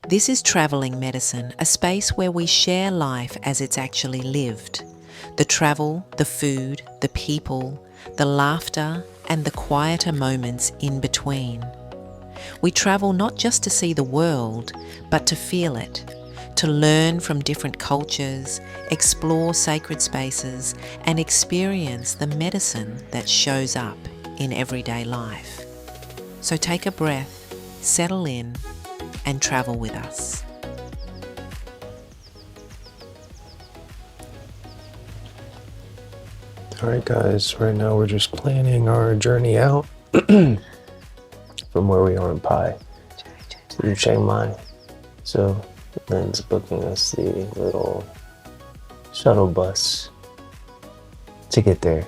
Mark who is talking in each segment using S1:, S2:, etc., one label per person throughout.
S1: This is Travelling Medicine, a space where we share life as it's actually lived. The travel, the food, the people, the laughter, and the quieter moments in between. We travel not just to see the world, but to feel it, to learn from different cultures, explore sacred spaces, and experience the medicine that shows up in everyday life. So take a breath, settle in, and travel with us.
S2: Alright guys, right now we're just planning our journey out from where we are in Pai to Chiang Mai. So Lynn's booking us the little shuttle bus to get there.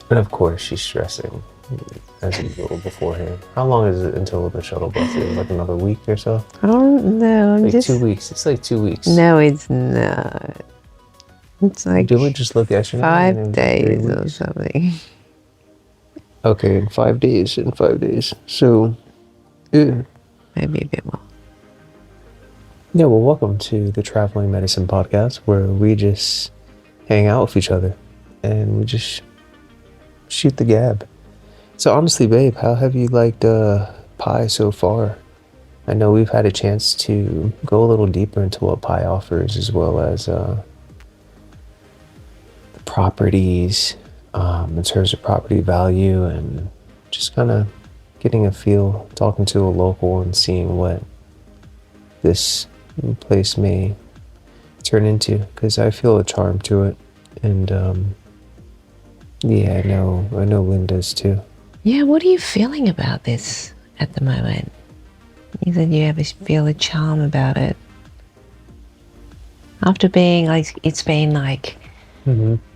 S2: And of course she's stressing as usual beforehand. How long is it until the shuttle bus is? Like another week or so?
S3: Oh no,
S2: Like 2 weeks. It's like 2 weeks.
S3: No, it's not. It's like
S2: Do we just look yesterday?
S3: 5 days or something.
S2: Okay, in 5 days. So, yeah.
S3: Maybe a bit more.
S2: Yeah, well, welcome to the Traveling Medicine Podcast, where we just hang out with each other and we just shoot the gab. So honestly, babe, how have you liked Pai so far? I know we've had a chance to go a little deeper into what Pai offers, as well as the properties, in terms of property value, and just kind of getting a feel, talking to a local and seeing what this place may turn into, because I feel a charm to it. And yeah, I know Lynn does too.
S3: Yeah, what are you feeling about this at the moment? You said you ever feel a charm about it. After being like, it's been like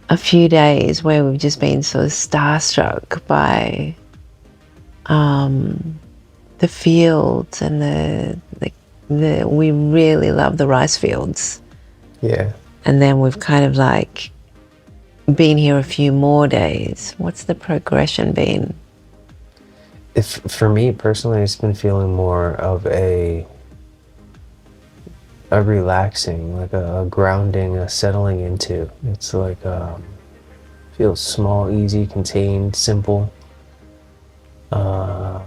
S3: a few days where we've just been sort of starstruck by the fields and the we really love the rice fields.
S2: Yeah.
S3: And then we've kind of like been here a few more days. What's the progression been?
S2: For me personally, it's been feeling more of a relaxing, like a grounding, a settling into. It's like feels small, easy, contained, simple. Yeah,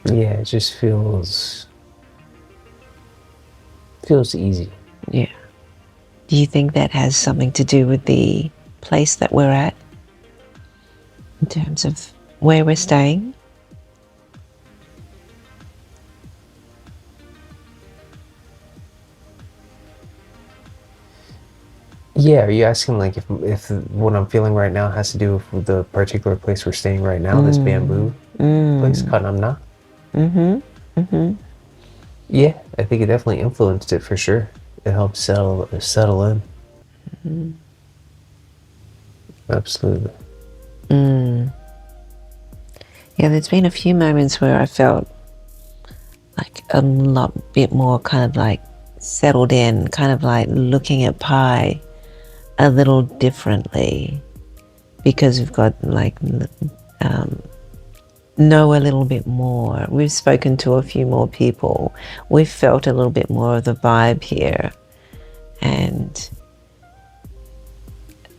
S2: it just feels easy.
S3: Yeah. Do you think that has something to do with the place that we're at in terms of where we're staying?
S2: Yeah, are you asking like if what I'm feeling right now has to do with the particular place we're staying right now, this bamboo place, Kanamna? Yeah, I think it definitely influenced it for sure. It helped settle in. Absolutely.
S3: Yeah, there's been a few moments where I felt like a bit more kind of like settled in, kind of like looking at Pai a little differently, because we've got like know a little bit more. We've spoken to a few more people. We've felt a little bit more of the vibe here, and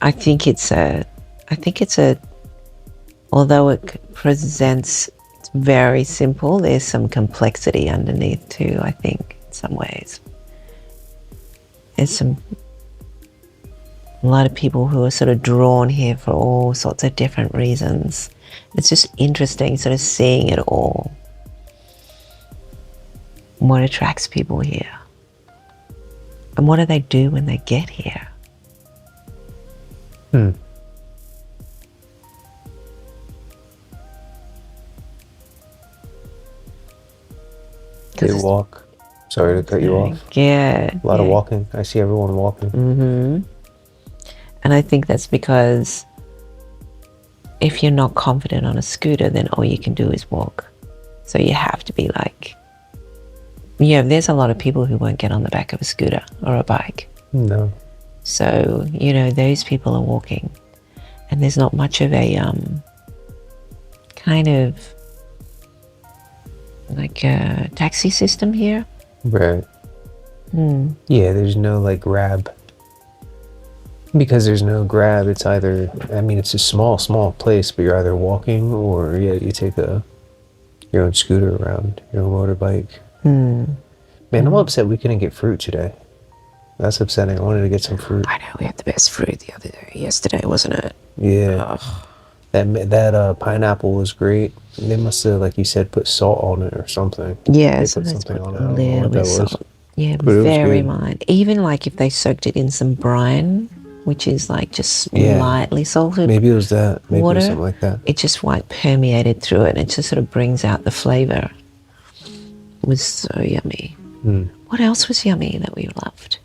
S3: I think it's a although it presents very simple, there's some complexity underneath too, I think, in some ways. There's a lot of people who are sort of drawn here for all sorts of different reasons. It's just interesting sort of seeing it all. What attracts people here? And what do they do when they get here?
S2: They walk. Sorry to cut you off.
S3: Yeah.
S2: A lot of walking. I see everyone walking.
S3: And I think that's because if you're not confident on a scooter, then all you can do is walk. So you have to be like, yeah, there's a lot of people who won't get on the back of a scooter or a bike.
S2: No.
S3: So, you know, those people are walking. And there's not much of a kind of like a taxi system here.
S2: Right. Yeah, there's no like grab. Because there's no grab, it's either, I mean, it's a small place, but you're either walking or, yeah, you take your own scooter around, your own motorbike. Man, I'm upset we couldn't get fruit today. That's upsetting. I wanted to get some fruit.
S3: I know, we had the best fruit yesterday, wasn't it?
S2: Yeah. That pineapple was great. They must have, like you said, put salt on it or something.
S3: Yeah,
S2: They
S3: so
S2: put
S3: let's
S2: something
S3: put
S2: on it.
S3: a
S2: I don't know
S3: little
S2: what
S3: bit
S2: that
S3: of
S2: was.
S3: salt. Yeah,
S2: But it was
S3: very
S2: good.
S3: mild. Even like if they soaked it in some brine, which is like just
S2: Yeah.
S3: lightly salted
S2: Maybe it was that. Maybe it was
S3: water,
S2: something like that.
S3: it just like permeated through it, and it just sort of brings out the flavor. It was so yummy. What else was yummy that we loved?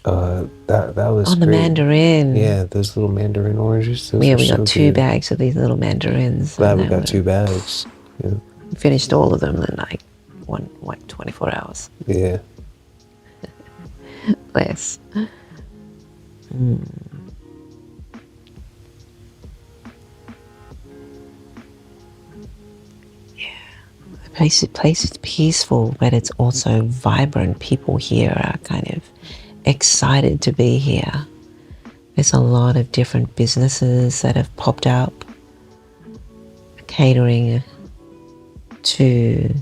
S2: That was
S3: The
S2: great.
S3: mandarin.
S2: Yeah, those little mandarin oranges. Those
S3: Yeah,
S2: were
S3: we got
S2: so
S3: two
S2: good.
S3: bags of these little mandarins.
S2: Glad
S3: and
S2: we
S3: they
S2: got
S3: were-
S2: 2 bags. Yeah.
S3: Finished all of them in like 24 hours.
S2: Yeah.
S3: Less. The place is peaceful, but it's also vibrant. People here are kind of excited to be here. There's a lot of different businesses that have popped up, catering to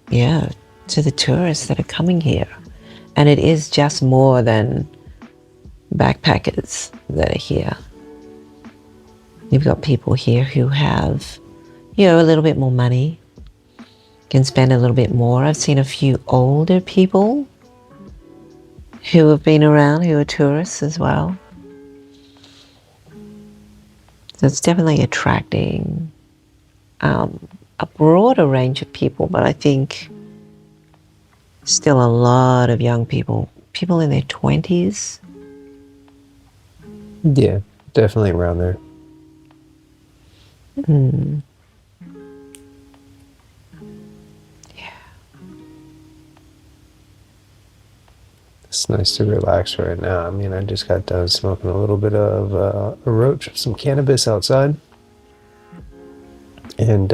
S3: the tourists that are coming here. And it is just more than backpackers that are here. You've got people here who have, a little bit more money, can spend a little bit more. I've seen a few older people who have been around who are tourists as well. So it's definitely attracting a broader range of people, but I think still a lot of young people in their 20s.
S2: Yeah, definitely around there. It's nice to relax right now. I mean, I just got done smoking a little bit of a roach of some cannabis outside. And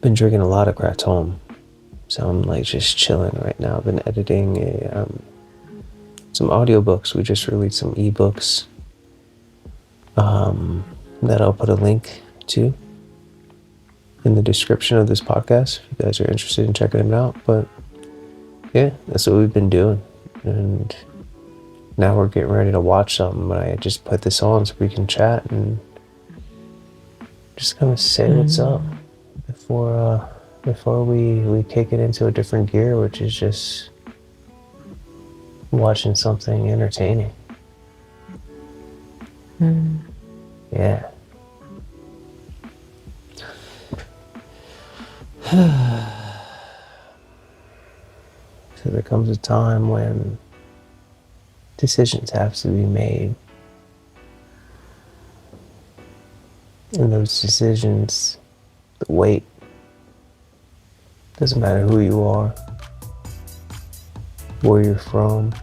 S2: been drinking a lot of Kratom. So I'm like just chilling right now. I've been editing some audiobooks. We just released some ebooks that I'll put a link to in the description of this podcast if you guys are interested in checking them out. But yeah, that's what we've been doing. And now we're getting ready to watch something, but I just put this on so we can chat and just kind of say what's up before we kick it into a different gear, which is just watching something entertaining. Yeah. So there comes a time when decisions have to be made. And those decisions, the weight, doesn't matter who you are, where you're from,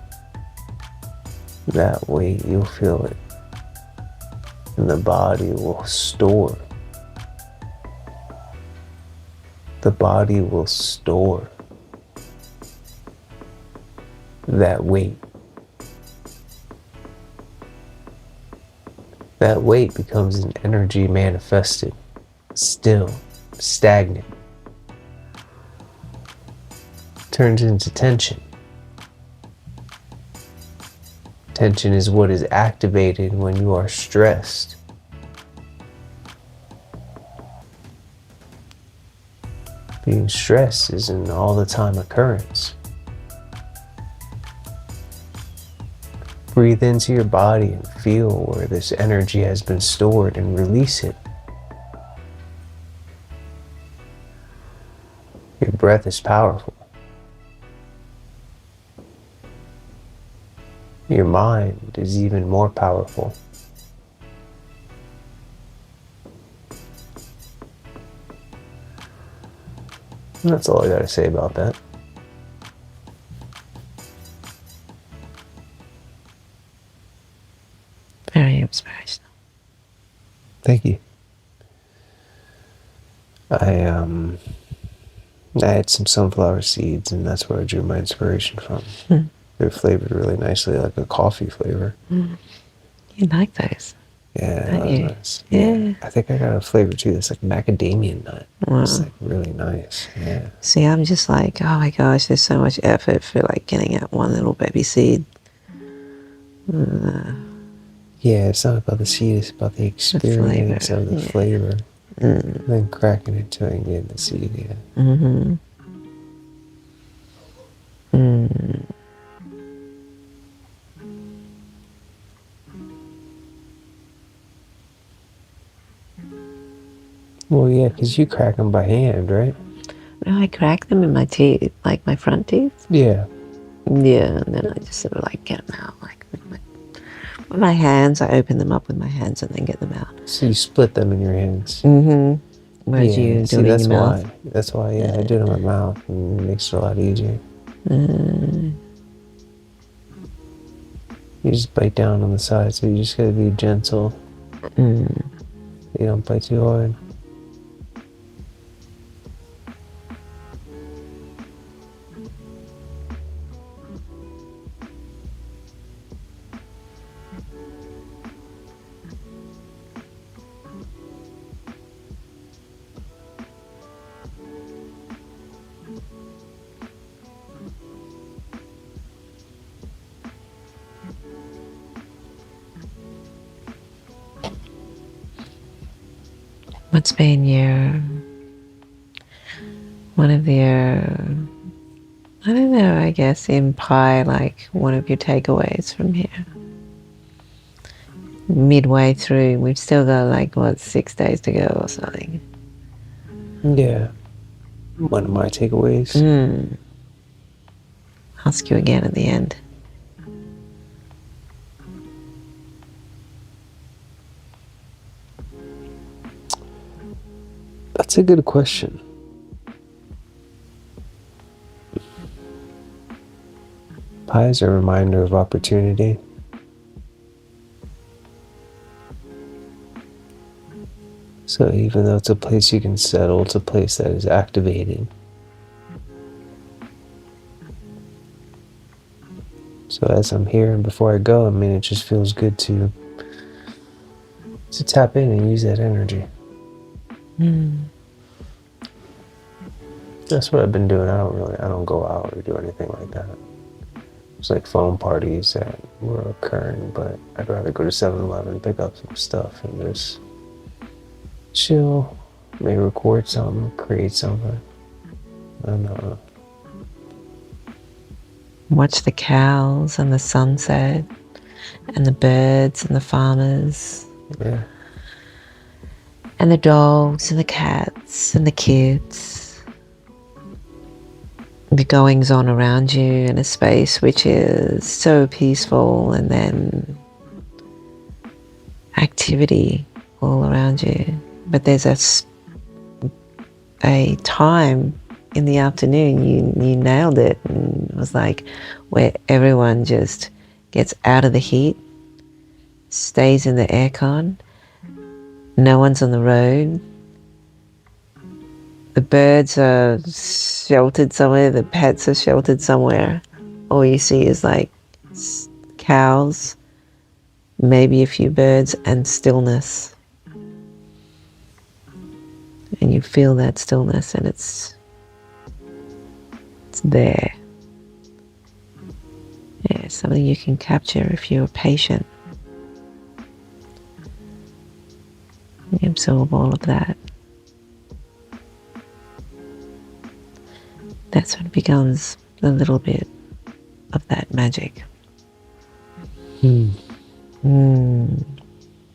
S2: that weight, you'll feel it. And the body will store. The body will store that weight. That weight becomes an energy manifested, still, stagnant. Turns into tension. Tension is what is activated when you are stressed. Being stressed is an all the time occurrence. Breathe into your body and feel where this energy has been stored and release it. Your breath is powerful. Your mind is even more powerful. And that's all I gotta say about that.
S3: Very inspirational.
S2: Thank you. I had some sunflower seeds, and that's where I drew my inspiration from. They're flavored really nicely, like a coffee flavor.
S3: You like those?
S2: Yeah,
S3: Don't
S2: that was
S3: you?
S2: nice.
S3: Yeah.
S2: I think I got a flavor too. It's like macadamia nut.
S3: Wow.
S2: It's like really nice. Yeah.
S3: See, I'm just like, oh my gosh, there's so much effort for like getting out one little baby seed.
S2: Yeah, it's not about the seed, it's about the experience
S3: flavor,
S2: of the
S3: yeah.
S2: flavor. Then cracking into it and getting the seed, yeah. Well, yeah, because you crack them by hand, right?
S3: No, I crack them in my teeth, like my front teeth.
S2: Yeah.
S3: Yeah, and then I just sort of like get them out, like with my hands. I open them up with my hands and then get them out.
S2: So you split them in your hands.
S3: Whereas you do
S2: see,
S3: it in
S2: that's
S3: your mouth.
S2: why. That's why, yeah, I do it in my mouth, and it makes it a lot easier. You just bite down on the side, so you just gotta be gentle. You don't bite too hard.
S3: What's been one of your, I don't know, I guess in Pi, like one of your takeaways from here? Midway through, we've still got like, what, 6 days to go or something.
S2: Yeah. One of my takeaways.
S3: Ask you again at the end.
S2: That's a good question. Pi is a reminder of opportunity. So even though it's a place you can settle, it's a place that is activated. So as I'm here and before I go, I mean, it just feels good to tap in and use that energy. That's what I've been doing. I don't go out or do anything like that. It's like phone parties that were occurring, but I'd rather go to 7-Eleven, pick up some stuff, and just chill, maybe record something, create something, and
S3: Watch the cows and the sunset and the birds and the farmers.
S2: Yeah.
S3: And the dogs and the cats and the kids. The goings on around you in a space which is so peaceful, and then activity all around you. But there's a time in the afternoon, you nailed it, and it was like where everyone just gets out of the heat, stays in the aircon, no one's on the road, the birds are sheltered somewhere, the pets are sheltered somewhere. All you see is like cows, maybe a few birds, and stillness. And you feel that stillness, and it's there. Yeah, it's something you can capture if you're patient. You absorb all of that. That's when it becomes a little bit of that magic.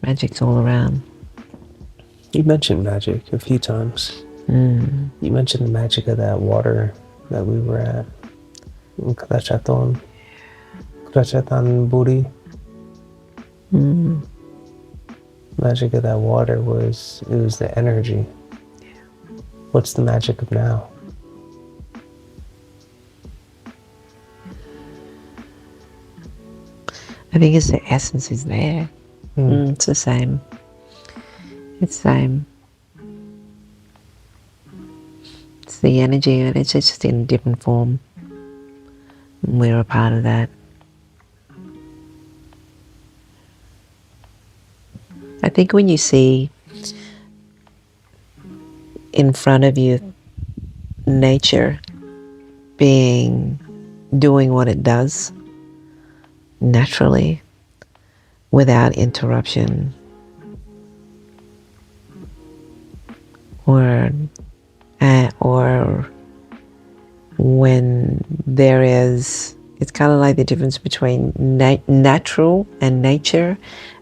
S3: Magic's all around.
S2: You mentioned magic a few times. You mentioned the magic of that water that we were at. Krachatan Buri. Magic of that water was the energy. What's the magic of now?
S3: I think it's the essence is there. It's the same. It's the same. It's the energy, and it's just in a different form. We're a part of that. I think when you see in front of you nature doing what it does naturally without interruption, or when there is, it's kind of like the difference between natural and nature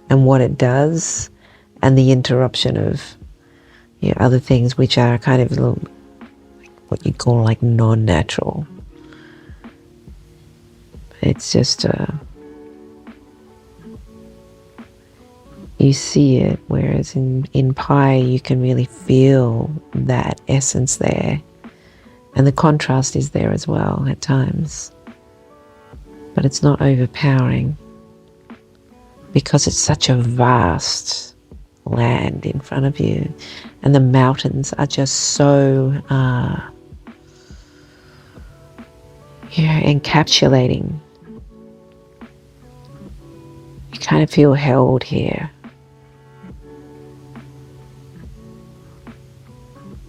S3: and what it does, and the interruption of other things which are kind of what you call like non-natural. It's just you see it, whereas in Pai you can really feel that essence there, and the contrast is there as well at times, but it's not overpowering because it's such a vast land in front of you, and the mountains are just so encapsulating. You kind of feel held here.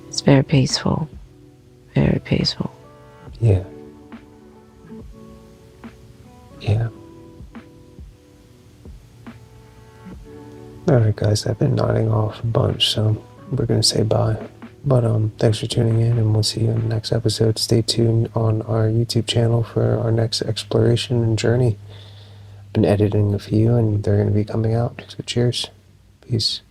S3: It's very peaceful, very peaceful.
S2: Yeah. Yeah. Alright guys, I've been nodding off a bunch, so we're gonna say bye. But thanks for tuning in, and we'll see you in the next episode. Stay tuned on our YouTube channel for our next exploration and journey. Been editing a few and they're gonna be coming out. So cheers. Peace.